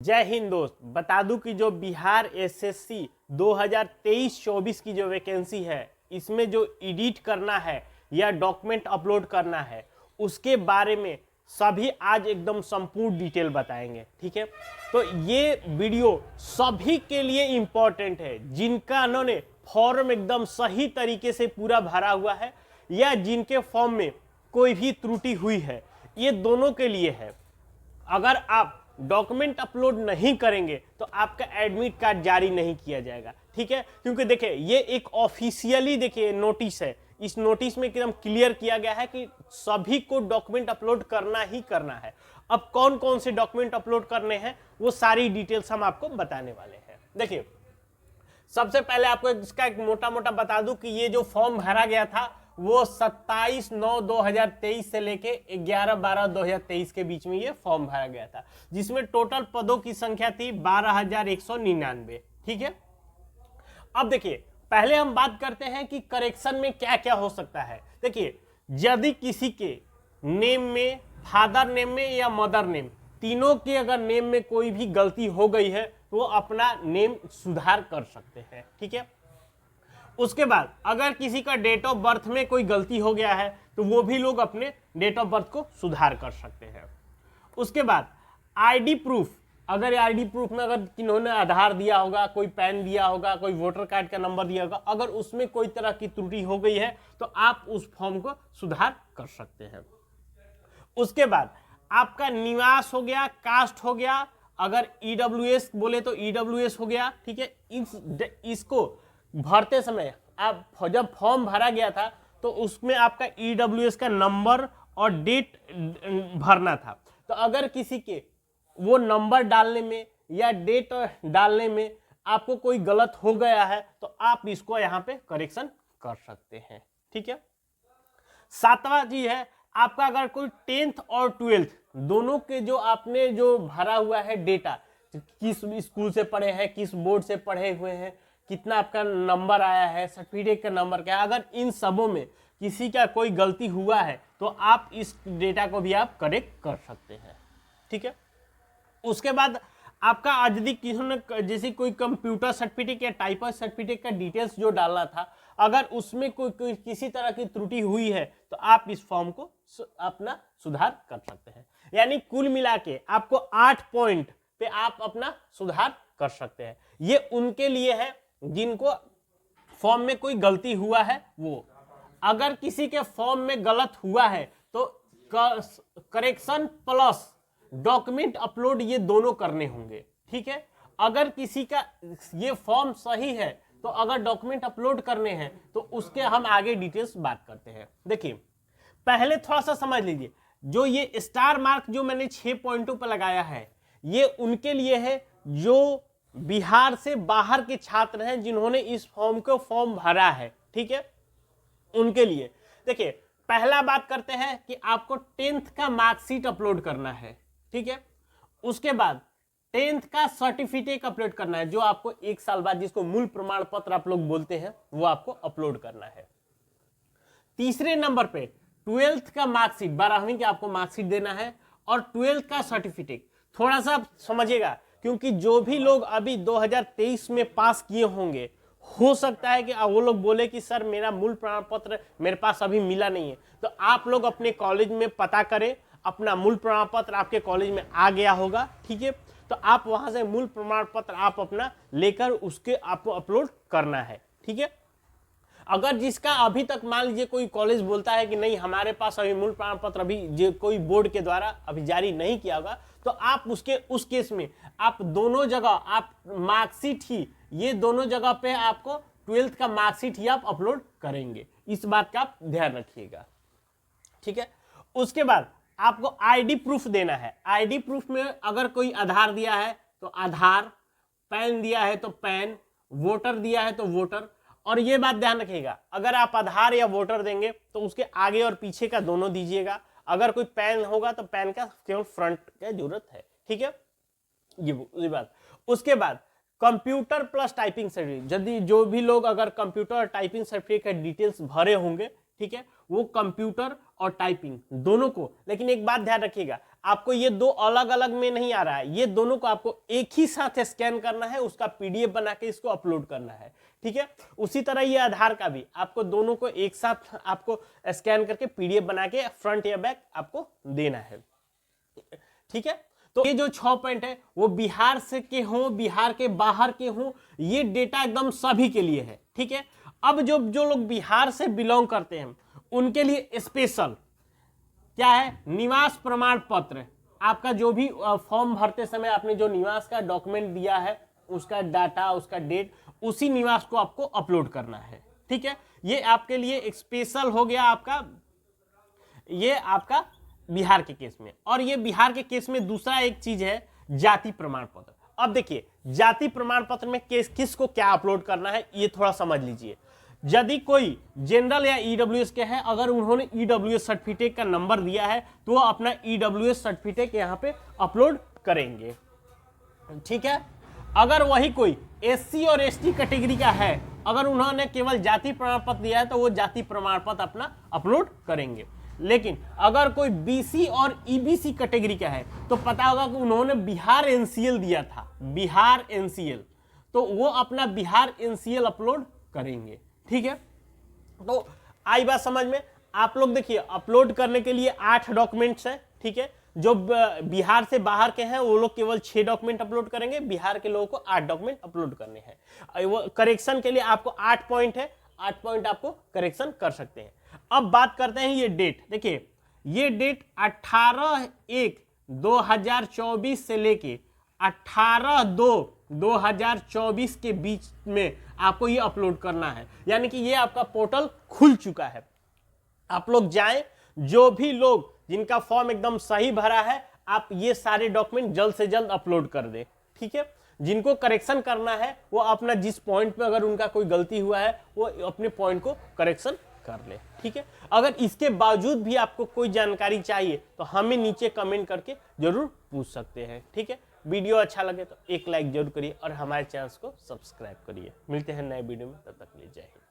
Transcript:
जय हिंद दोस्त, बता दूं कि जो बिहार एसएससी 2023-24 की जो वैकेंसी है, इसमें जो एडिट करना है या डॉक्यूमेंट अपलोड करना है, उसके बारे में सभी आज एकदम संपूर्ण डिटेल बताएंगे। ठीक है, तो ये वीडियो सभी के लिए इम्पोर्टेंट है जिनका उन्होंने फॉर्म एकदम सही तरीके से पूरा भरा हुआ है या जिनके फॉर्म में कोई भी त्रुटि हुई है, ये दोनों के लिए है। अगर आप डॉक्यूमेंट अपलोड नहीं करेंगे तो आपका एडमिट कार्ड जारी नहीं किया जाएगा। ठीक है, क्योंकि देखिए ये एक ऑफिशियली देखिए नोटिस है। इस नोटिस में एकदम क्लियर किया गया है कि सभी को डॉक्यूमेंट अपलोड करना ही करना है। अब कौन कौन से डॉक्यूमेंट अपलोड करने हैं वो सारी डिटेल्स हम आपको बताने वाले हैं। देखिए, सबसे पहले आपको इसका एक मोटा मोटा बता दूं कि ये जो फॉर्म भरा गया था वो 27/9/2023 से लेके 11/12/2023 के बीच में ये फॉर्म भरा गया था, जिसमें टोटल पदों की संख्या थी 12,199। ठीक है, अब देखिए पहले हम बात करते हैं कि करेक्शन में क्या क्या हो सकता है। देखिए, यदि किसी के नेम में, फादर नेम में या मदर नेम, तीनों के अगर नेम में कोई भी गलती हो गई है तो वो अपना नेम सुधार कर सकते हैं। ठीक है, उसके बाद अगर किसी का डेट ऑफ बर्थ में कोई गलती हो गया है तो वो भी लोग अपने डेट ऑफ बर्थ को सुधार कर सकते हैं। उसके बाद आईडी प्रूफ, अगर आईडी प्रूफ में अगर किन्होंने आधार दिया होगा, कोई पैन दिया होगा, कोई वोटर कार्ड का नंबर दिया होगा, अगर उसमें कोई तरह की त्रुटि हो गई है तो आप उस फॉर्म को सुधार कर सकते हैं। उसके बाद आपका निवास हो गया, कास्ट हो गया, अगर ईडब्ल्यूएस बोले तो ईडब्ल्यूएस हो गया। ठीक है, इसको भरते समय आप जब फॉर्म भरा गया था तो उसमें आपका ईडब्ल्यूएस का नंबर और डेट भरना था। तो अगर किसी के वो नंबर डालने में या डेट डालने में आपको कोई गलत हो गया है तो आप इसको यहाँ पे करेक्शन कर सकते हैं। ठीक है, सातवां चीज है आपका अगर कोई 10th और 12th दोनों के जो आपने जो भरा हुआ है डेटा, किस स्कूल से पढ़े हैं, किस बोर्ड से पढ़े हुए हैं, कितना आपका नंबर आया है, सर्टिफिकेट का नंबर क्या है, अगर इन सबों में किसी का कोई गलती हुआ है तो आप इस डेटा को भी आप करेक्ट कर सकते हैं। ठीक है, उसके बाद आपका यदि किसी ने जैसे कोई कंप्यूटर सर्टिफिकेट या टाइपर सर्टिफिकेट का डिटेल्स जो डालना था, अगर उसमें कोई किसी तरह की त्रुटि हुई है तो आप इस फॉर्म को अपना सुधार कर सकते हैं। यानी कुल मिला के आपको 8 पॉइंट पे आप अपना सुधार कर सकते हैं। ये उनके लिए है जिनको फॉर्म में कोई गलती हुआ है। वो अगर किसी के फॉर्म में गलत हुआ है तो करेक्शन प्लस डॉक्यूमेंट अपलोड ये दोनों करने होंगे। ठीक है, अगर किसी का ये फॉर्म सही है तो अगर डॉक्यूमेंट अपलोड करने हैं तो उसके हम आगे डिटेल्स बात करते हैं। देखिए, पहले थोड़ा सा समझ लीजिए, जो ये स्टार मार्क जो मैंने 6 पॉइंटों पर लगाया है ये उनके लिए है जो बिहार से बाहर के छात्र हैं जिन्होंने इस फॉर्म भरा है। ठीक है, उनके लिए देखिए पहला बात करते हैं कि आपको 10th का मार्कशीट अपलोड करना है। ठीक है, उसके बाद 10th का सर्टिफिकेट अपलोड करना है, जो आपको 1 साल बाद, जिसको मूल प्रमाण पत्र आप लोग बोलते हैं, वो आपको अपलोड करना है। तीसरे नंबर पे 12th का मार्कशीट, 12वीं का आपको मार्कशीट देना है, और 12th का सर्टिफिकेट। थोड़ा सा समझिएगा, क्योंकि जो भी लोग अभी 2023 में पास किए होंगे, हो सकता है कि वो लोग बोले कि सर मेरा मूल प्रमाण पत्र मेरे पास अभी मिला नहीं है, तो आप लोग अपने कॉलेज में पता करें, अपना मूल प्रमाण पत्र आपके कॉलेज में आ गया होगा। ठीक है, तो आप वहां से मूल प्रमाण पत्र आप अपना लेकर उसके आपको अपलोड करना है। ठीक है, अगर जिसका अभी तक मान लीजिए कोई कॉलेज बोलता है कि नहीं हमारे पास अभी मूल प्रमाण पत्र अभी कोई बोर्ड के द्वारा अभी जारी नहीं किया होगा, तो आप उस केस में आप दोनों जगह आप मार्कशीट ही, ये दोनों जगह पे आपको 12th का मार्कशीट ही आप अपलोड करेंगे। इस बात का आप ध्यान रखिएगा। ठीक है, उसके बाद आपको आईडी प्रूफ देना है। आईडी प्रूफ में अगर कोई आधार दिया है तो आधार, पैन दिया है तो पैन, वोटर दिया है तो वोटर। और ये बात ध्यान रखिएगा, अगर आप आधार या वोटर देंगे तो उसके आगे और पीछे का दोनों दीजिएगा। अगर कोई पैन होगा तो पैन का केवल फ्रंट की जरूरत है। ठीक है, ये बात। उसके बाद कंप्यूटर प्लस टाइपिंग सर्टिफिकेट, यदि जो भी लोग अगर कंप्यूटर और टाइपिंग सर्टिफिकेट का डिटेल्स भरे होंगे, ठीक है, वो कंप्यूटर और टाइपिंग दोनों को। लेकिन एक बात ध्यान रखिएगा, आपको ये दो अलग अलग में नहीं आ रहा है, ये दोनों को आपको एक ही साथ स्कैन करना है, उसका पीडीएफ बना के इसको अपलोड करना है, ठीक है। उसी तरह ये आधार का भी आपको दोनों को एक साथ आपको स्कैन करके पीडीएफ बना के फ्रंट या बैक आपको देना है, ठीक है। तो ये जो 6 पॉइंट है वो बिहार से के हों, बिहार के बाहर के हों, ये डेटा एकदम सभी के लिए है, ठीक है। अब जो लोग बिहार से बिलोंग करते हैं उनके लिए स्पेशल क्या है, निवास प्रमाण पत्र। आपका जो भी फॉर्म भरते समय आपने जो निवास का डॉक्यूमेंट दिया है, उसका डाटा, उसका डेट, उसी निवास को आपको अपलोड करना है, ठीक है। ये आपके लिए स्पेशल हो गया आपका, ये आपका बिहार के केस में। और ये बिहार के केस में दूसरा एक चीज है जाति प्रमाण पत्र। अब देखिए जाति प्रमाण पत्र में किसको क्या अपलोड करना है ये थोड़ा समझ लीजिए। यदि कोई जनरल या ईडब्ल्यूएस के है, अगर उन्होंने ईडब्ल्यूएस सर्टिफिकेट का नंबर दिया है तो वो अपना ईडब्ल्यूएस सर्टिफिकेट यहाँ पे अपलोड करेंगे, ठीक है। अगर वही कोई एससी और एसटी कैटेगरी का है, अगर उन्होंने केवल जाति प्रमाण पत्र दिया है तो वो जाति प्रमाण पत्र अपना अपलोड करेंगे। लेकिन अगर कोई बीसी और ईबीसी कैटेगरी का है तो पता होगा कि उन्होंने बिहार एनसीएल दिया था, बिहार एनसीएल, तो वो अपना बिहार एनसीएल अपलोड करेंगे, ठीक है। तो आई बात समझ में। आप लोग देखिए अपलोड करने के लिए 8 डॉक्यूमेंट्स हैं, ठीक है। जो बिहार से बाहर के हैं वो लोग केवल 6 डॉक्यूमेंट अपलोड करेंगे, बिहार के लोगों को 8 डॉक्यूमेंट अपलोड करने हैं। वो करेक्शन के लिए आपको 8 पॉइंट है, 8 पॉइंट आपको करेक्शन कर सकते हैं। अब बात करते हैं ये डेट। देखिए ये डेट 18/1/2024 से लेके 18/2/2024 के बीच में आपको ये अपलोड करना है। यानी कि ये आपका पोर्टल खुल चुका है, आप लोग जाएं, जो भी लोग जिनका फॉर्म एकदम सही भरा है आप ये सारे डॉक्यूमेंट जल्द से जल्द अपलोड कर दें, ठीक है। जिनको करेक्शन करना है वो अपना जिस पॉइंट पे अगर उनका कोई गलती हुआ है वो अपने पॉइंट को करेक्शन कर ले, ठीक है। अगर इसके बावजूद भी आपको कोई जानकारी चाहिए तो हमें नीचे कमेंट करके जरूर पूछ सकते हैं, ठीक है। वीडियो अच्छा लगे तो एक लाइक जरूर करिए और हमारे चैनल को सब्सक्राइब करिए। मिलते हैं नए वीडियो में, तब तक के लिए जय हिंद।